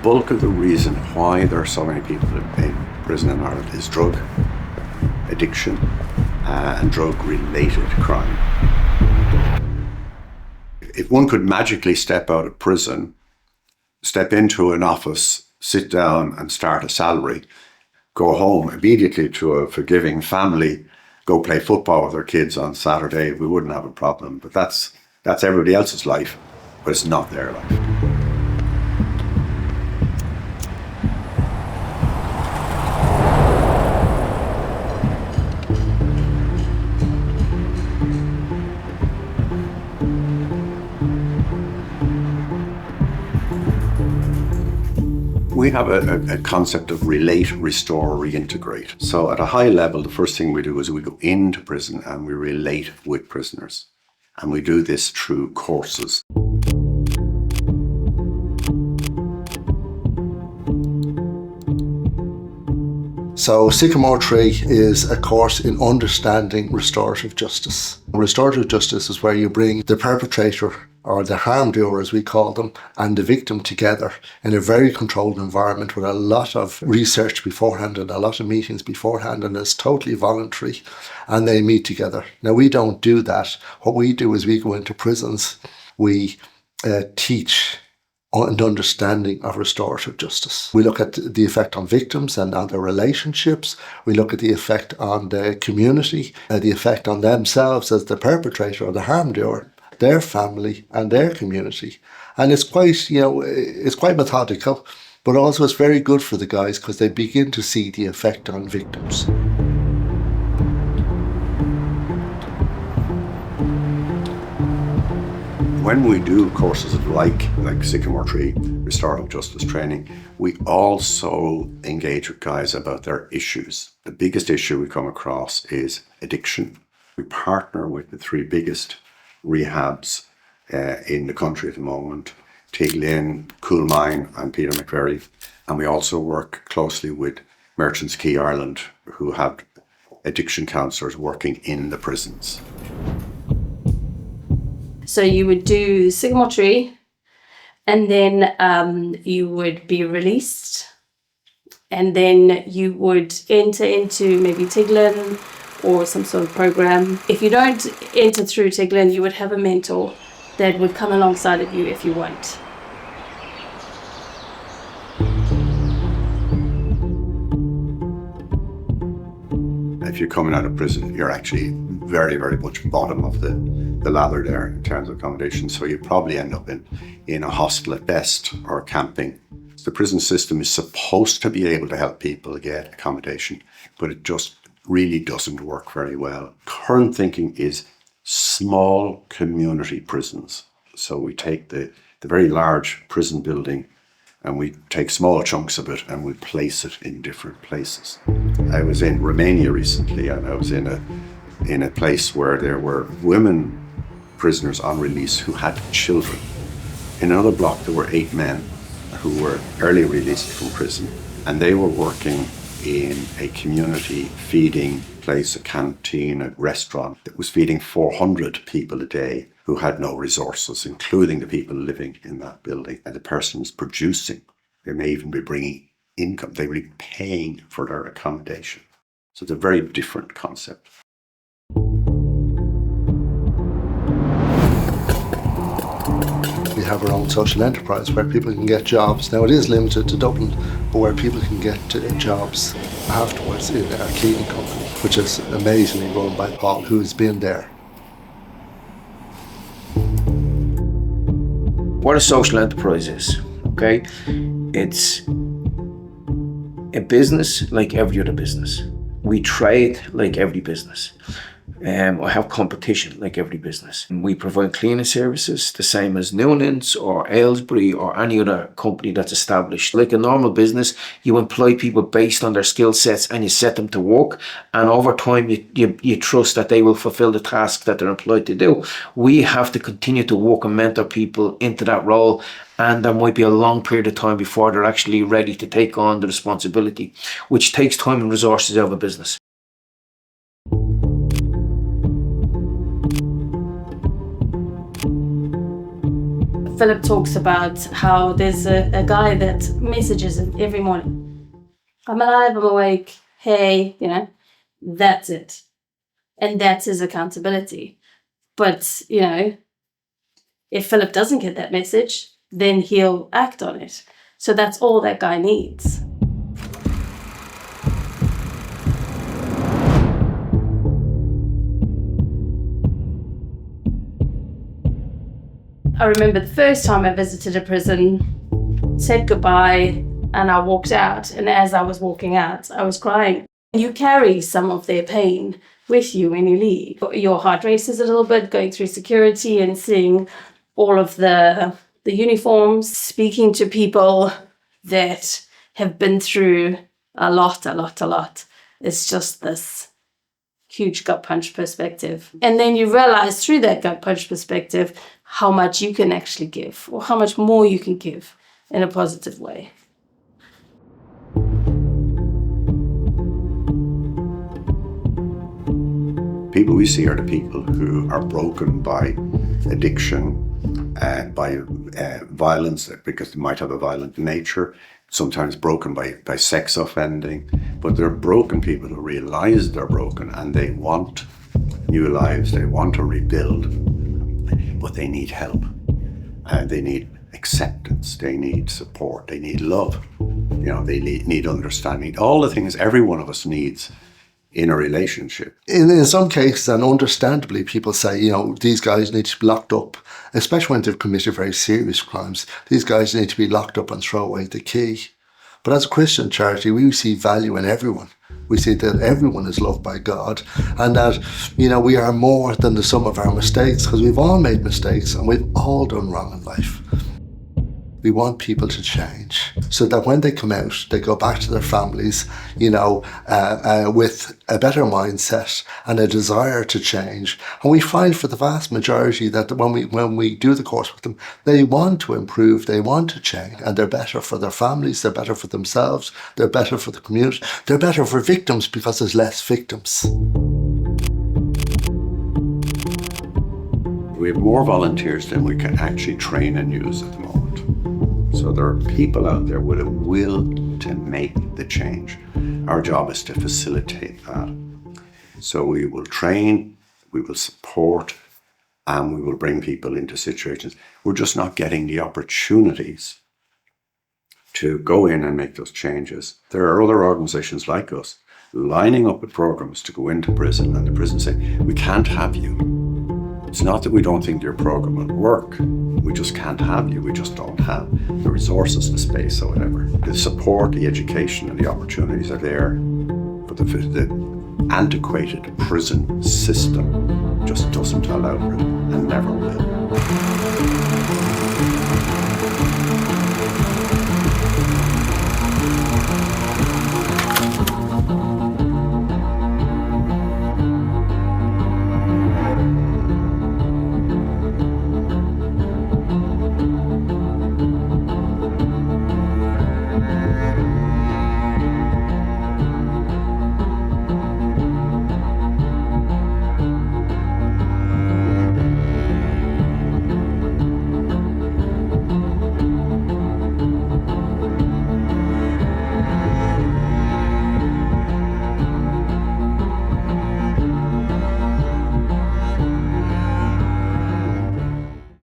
bulk of the reason why there are so many people in prison in Ireland is drug addiction and drug-related crime. If one could magically step out of prison, step into an office, sit down and start a salary, go home immediately to a forgiving family, go play football with their kids on Saturday, we wouldn't have a problem. But that's everybody else's life, but it's not their life. We have a concept of relate, restore, reintegrate. So at a high level, the first thing we do is we go into prison and we relate with prisoners. And we do this through courses. So Sycamore Tree is a course in understanding restorative justice. Restorative justice is where you bring the perpetrator, or the harm doer as we call them, and the victim together in a very controlled environment with a lot of research beforehand and a lot of meetings beforehand, and it's totally voluntary, and they meet together. Now we don't do that. What we do is we go into prisons, we teach an understanding of restorative justice. We look at the effect on victims and on their relationships. We look at the effect on the community, the effect on themselves as the perpetrator or the harm doer, their family and their community. And it's quite, it's quite methodical, but also it's very good for the guys because they begin to see the effect on victims. When we do courses like Sycamore Tree, restorative justice training, we also engage with guys about their issues. The biggest issue we come across is addiction. We partner with the three biggest rehabs in the country at the moment, Tigran, Coolmine and Peter McVerry. And we also work closely with Merchants Quay Ireland, who have addiction counsellors working in the prisons. So you would do Sycamore Tree, and then you would be released, and then you would enter into maybe Tigran or some sort of program. If you don't enter through Tigran, you would have a mentor that would come alongside of you if you want. If you're coming out of prison, you're actually very, very much bottom of the ladder there in terms of accommodation. So you probably end up in a hostel at best or camping. The prison system is supposed to be able to help people get accommodation, but it just really doesn't work very well. Current thinking is small community prisons. So we take the very large prison building and we take small chunks of it and we place it in different places. I was in Romania recently, and I was in a place where there were women prisoners on release who had children. In another block there were 8 men who were early released from prison, and they were working in a community feeding place, a canteen, a restaurant that was feeding 400 people a day who had no resources, including the people living in that building. And the person is producing. They may even be bringing income. They will be paying for their accommodation. So it's a very different concept. We have our own social enterprise where people can get jobs. Now it is limited to Dublin, but where people can get jobs afterwards in our cleaning company, which is amazingly run by Paul, who's been there. What a social enterprise is, okay? It's a business like every other business. We trade like every business. I have competition like every business. We provide cleaning services the same as Noonan's or Aylesbury or any other company that's established. Like a normal business, you employ people based on their skill sets and you set them to work, and over time you trust that they will fulfill the task that they're employed to do. We have to continue to work and mentor people into that role, and there might be a long period of time before they're actually ready to take on the responsibility, which takes time and resources out of a business. Philip talks about how there's a guy that messages him every morning. I'm alive, I'm awake, hey, that's it. And that's his accountability. But, if Philip doesn't get that message, then he'll act on it. So that's all that guy needs. I remember the first time I visited a prison, said goodbye, and I walked out. And as I was walking out, I was crying. You carry some of their pain with you when you leave. Your heart races a little bit going through security and seeing all of the uniforms, speaking to people that have been through a lot. It's just this huge gut punch perspective. And then you realize through that gut punch perspective how much you can actually give, or how much more you can give in a positive way. People we see are the people who are broken by addiction, by violence, because they might have a violent nature, sometimes broken by sex offending, but they're broken people who realize they're broken and they want new lives, they want to rebuild, but they need help. They need acceptance, they need support, they need love, they need understanding, all the things every one of us needs in a relationship. In some cases, and understandably, people say, these guys need to be locked up, especially when they've committed very serious crimes. These guys need to be locked up and throw away the key. But as a Christian charity, we see value in everyone. We see that everyone is loved by God, and that, we are more than the sum of our mistakes, because we've all made mistakes and we've all done wrong in life. We want people to change so that when they come out, they go back to their families, with a better mindset and a desire to change. And we find for the vast majority that when we do the course with them, they want to improve, they want to change, and they're better for their families, they're better for themselves, they're better for the community, they're better for victims because there's less victims. We have more volunteers than we can actually train and use at the moment. So there are people out there with a will to make the change. Our job is to facilitate that. So we will train, we will support, and we will bring people into situations. We're just not getting the opportunities to go in and make those changes. There are other organizations like us lining up with programs to go into prison, and the prison say, we can't have you. It's not that we don't think your program will work. We just can't have you. We just don't have the resources, the space, or whatever. The support, the education, and the opportunities are there. But the antiquated prison system just doesn't allow room and never will.